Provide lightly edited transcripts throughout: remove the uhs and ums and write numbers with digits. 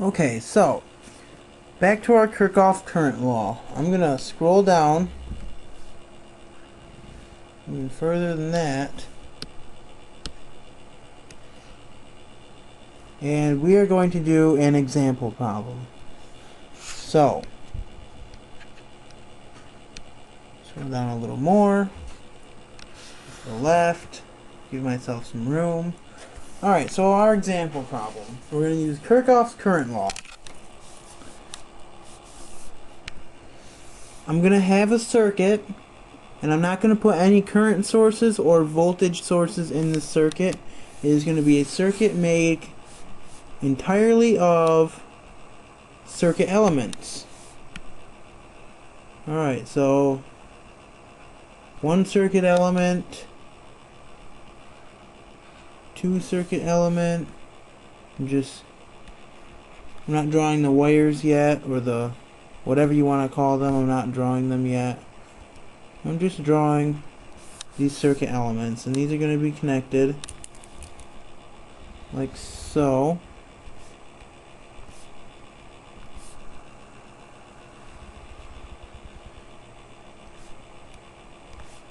Okay, so back to our Kirchhoff's current law. I'm gonna scroll down even further than that, and we are going to do an example problem. So scroll down a little more to the left, give myself some room. Alright, so our example problem. We're going to use Kirchhoff's current law. I'm going to have a circuit, and I'm not going to put any current sources or voltage sources in the circuit. It is going to be a circuit made entirely of circuit elements. Alright, so one circuit element, two circuit element. I'm not drawing the wires yet, or the whatever you want to call them. I'm not drawing them yet. I'm just drawing these circuit elements, and these are going to be connected like so.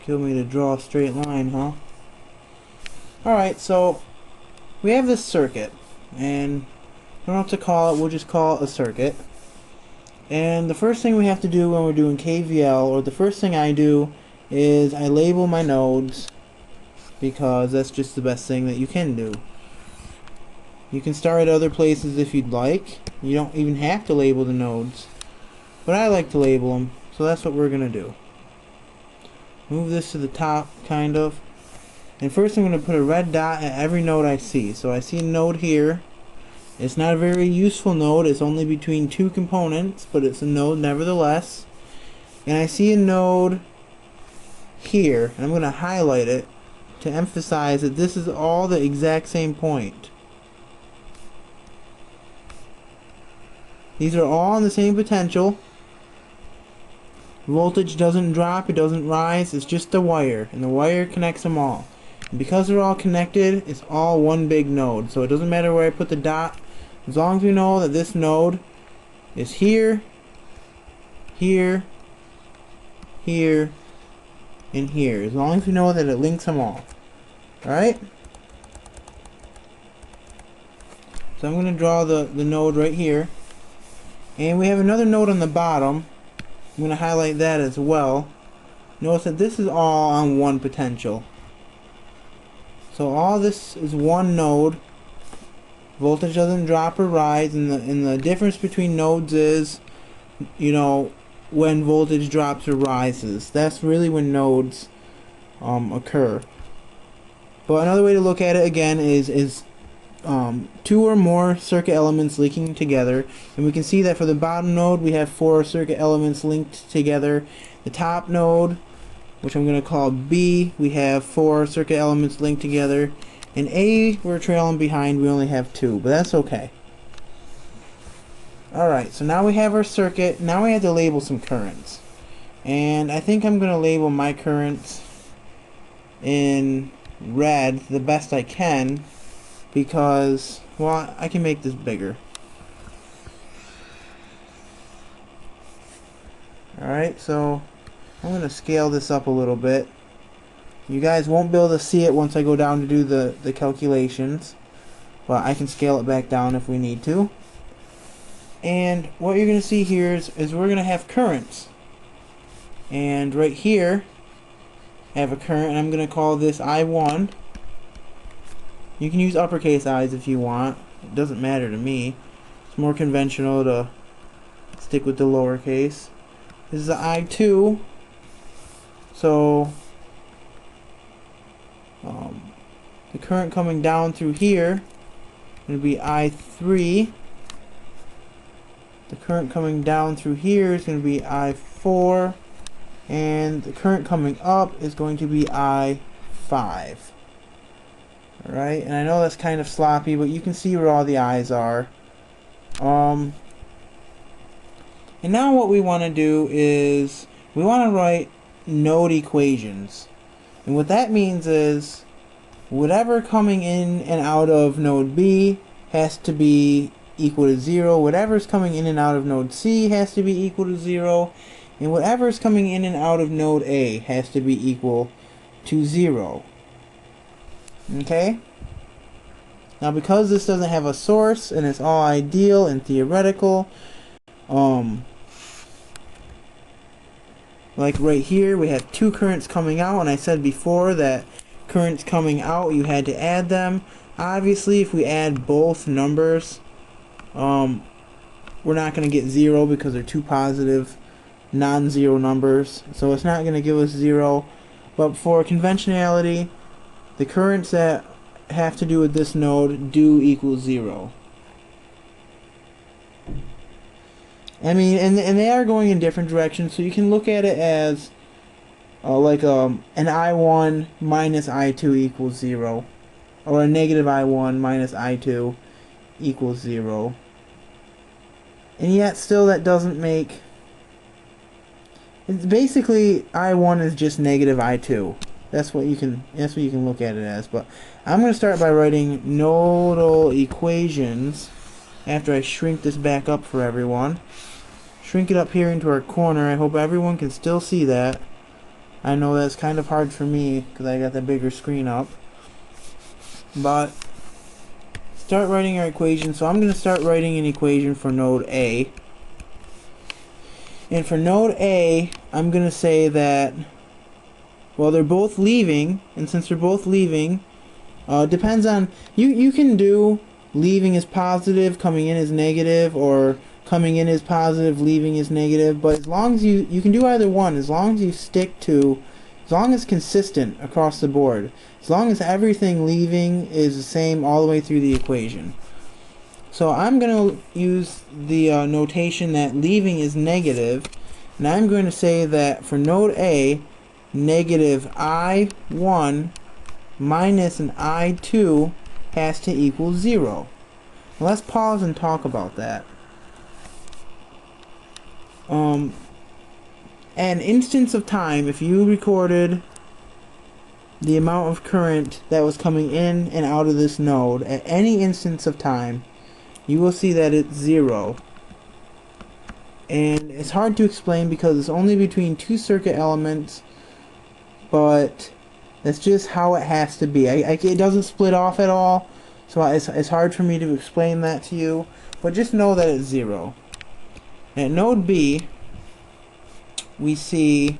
Kill me to draw a straight line, huh? Alright, so we have this circuit, and I don't know what to call it, we'll just call it a circuit. And the first thing we have to do when we're doing KVL, or the first thing I do, is I label my nodes, because that's just the best thing that you can do. You can start at other places if you'd like. You don't even have to label the nodes, but I like to label them, so that's what we're going to do. Move this to the top, kind of. And first I'm going to put a red dot at every node I see. So I see a node here. It's not a very useful node. It's only between two components, but it's a node nevertheless. And I see a node here, and I'm going to highlight it to emphasize that this is all the exact same point. These are all on the same potential. Voltage doesn't drop, it doesn't rise, it's just a wire, and the wire connects them all. And because they're all connected, it's all one big node, so it doesn't matter where I put the dot, as long as we know that this node is here, here, here, and here, as long as we know that it links them all. Alright? So I'm going to draw the node right here, and we have another node on the bottom. I'm going to highlight that as well. Notice that this is all on one potential. So all this is one node. Voltage doesn't drop or rise, and the difference between nodes is, when voltage drops or rises. That's really when nodes occur. But another way to look at it again is two or more circuit elements linking together, and we can see that for the bottom node we have 4 circuit elements linked together. The top node, which I'm going to call B, we have 4 circuit elements linked together, and A, we're trailing behind, we only have 2, but that's okay. Alright, so now we have our circuit. Now we have to label some currents, and I think I'm going to label my currents in red the best I can, because, well, I can make this bigger. Alright, so I'm going to scale this up a little bit. You guys won't be able to see it once I go down to do the calculations, but I can scale it back down if we need to. And what you're going to see here is we're going to have currents. And right here, I have a current, and I'm going to call this I1. You can use uppercase I's if you want. It doesn't matter to me. It's more conventional to stick with the lowercase. This is the I2. So the current coming down through here is going to be I3. The current coming down through here is going to be I4. And the current coming up is going to be I5. Alright, and I know that's kind of sloppy, but you can see where all the I's are. And now what we want to do is we want to write node equations. And what that means is whatever coming in and out of node B has to be equal to 0. Whatever's coming in and out of node C has to be equal to 0. And whatever's coming in and out of node A has to be equal to 0. Okay? Now because this doesn't have a source and it's all ideal and theoretical, like right here we have two currents coming out, and I said before that currents coming out you had to add them. Obviously if we add both numbers, we're not going to get 0 because they're two positive non-zero numbers, so it's not going to give us 0. But for conventionality, the currents that have to do with this node do equal 0. I mean, and they are going in different directions, so you can look at it as like an I1 minus I2 equals 0, or a negative I1 minus I2 equals 0. And yet still that doesn't make... It's basically I1 is just negative I2. That's what you can look at it as. But I'm going to start by writing nodal equations after I shrink this back up for everyone. Shrink it up here into our corner. I hope everyone can still see that. I know that's kind of hard for me because I got the bigger screen up. But start writing our equation. So I'm going to start writing an equation for node A. And for node A, I'm going to say that, well, they're both leaving, and since they're both leaving, depends on, you can do leaving is positive, coming in is negative, or coming in is positive, leaving is negative, but as long as you can do either one, as long as you stick to, as long as it's consistent across the board, as long as everything leaving is the same all the way through the equation. So I'm going to use the notation that leaving is negative, and I'm going to say that for node A, negative I1 minus an I2 has to equal 0. Now let's pause and talk about that. An instance of time, if you recorded the amount of current that was coming in and out of this node at any instance of time, you will see that it's 0. And it's hard to explain because it's only between two circuit elements, but that's just how it has to be. It doesn't split off at all, so it's hard for me to explain that to you, but just know that it's 0. At node B, we see,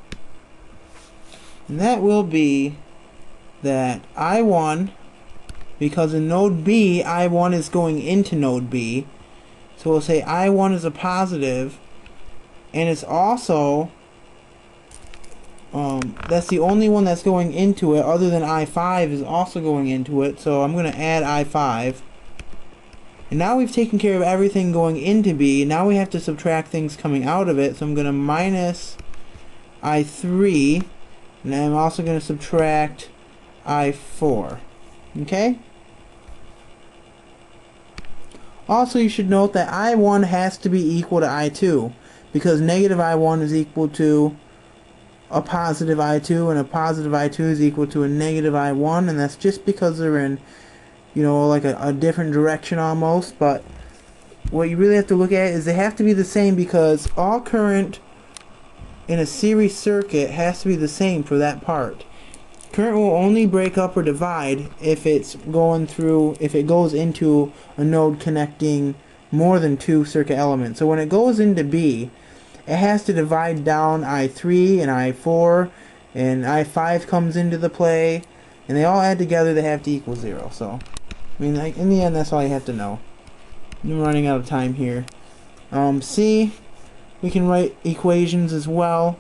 and that will be that I1, because in node B, I1 is going into node B, so we'll say I1 is a positive, and it's also, that's the only one that's going into it, other than I5 is also going into it, so I'm going to add I5. And now we've taken care of everything going into B. Now we have to subtract things coming out of it, so I'm going to minus I3, and I'm also going to subtract I4. Okay? Also, you should note that I1 has to be equal to I2, because negative I1 is equal to a positive I2, and a positive I2 is equal to a negative I1, and that's just because they're in, you know, like a different direction almost. But what you really have to look at is they have to be the same, because all current in a series circuit has to be the same for that part. Current will only break up or divide if it's going through, if it goes into a node connecting more than two circuit elements. So when it goes into B, it has to divide down I3 and I4, and I5 comes into the play, and they all add together, they have to equal 0. So, I mean, like, in the end, that's all you have to know. I'm running out of time here. C, we can write equations as well.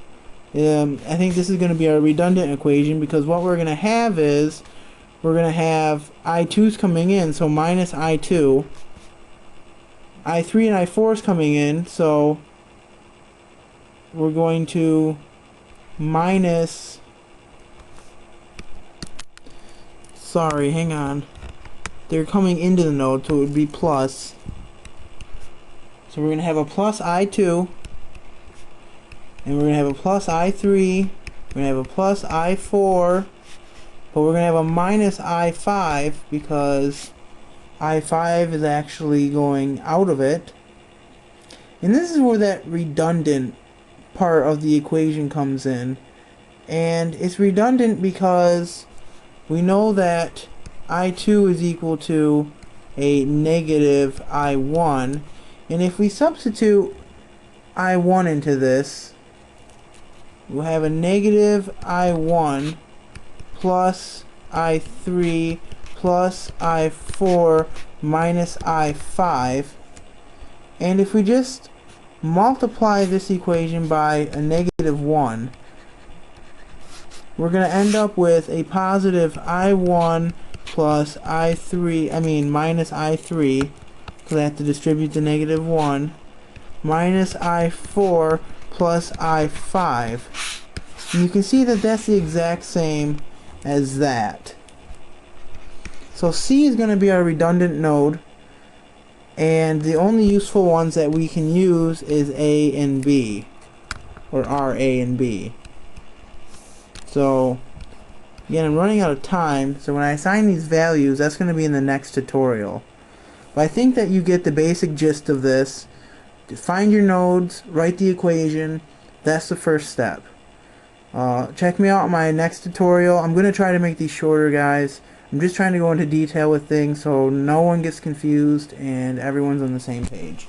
I think this is going to be our redundant equation, because what we're going to have is, we're going to have I2's coming in, so minus I2. I3 and I4 is coming in, so we're going to minus, sorry, hang on. They're coming into the node, so it would be plus. So we're going to have a plus I2, and we're going to have a plus I3, we're going to have a plus I4, but we're going to have a minus I5 because I5 is actually going out of it. And this is where that redundant part of the equation comes in. And it's redundant because we know that I2 is equal to a negative I1. And if we substitute I1 into this, we'll have a negative I1 plus I3 plus I4 minus I5. And if we just multiply this equation by a negative 1, we're going to end up with a positive I1 plus minus I3, because I have to distribute the negative 1, minus I4 plus I5. And you can see that that's the exact same as that. So C is going to be our redundant node, and the only useful ones that we can use is A and B, or are A and B. So again, I'm running out of time, so when I assign these values, that's going to be in the next tutorial. But I think that you get the basic gist of this. Find your nodes, write the equation. That's the first step. Check me out in my next tutorial. I'm going to try to make these shorter, guys. I'm just trying to go into detail with things so no one gets confused and everyone's on the same page.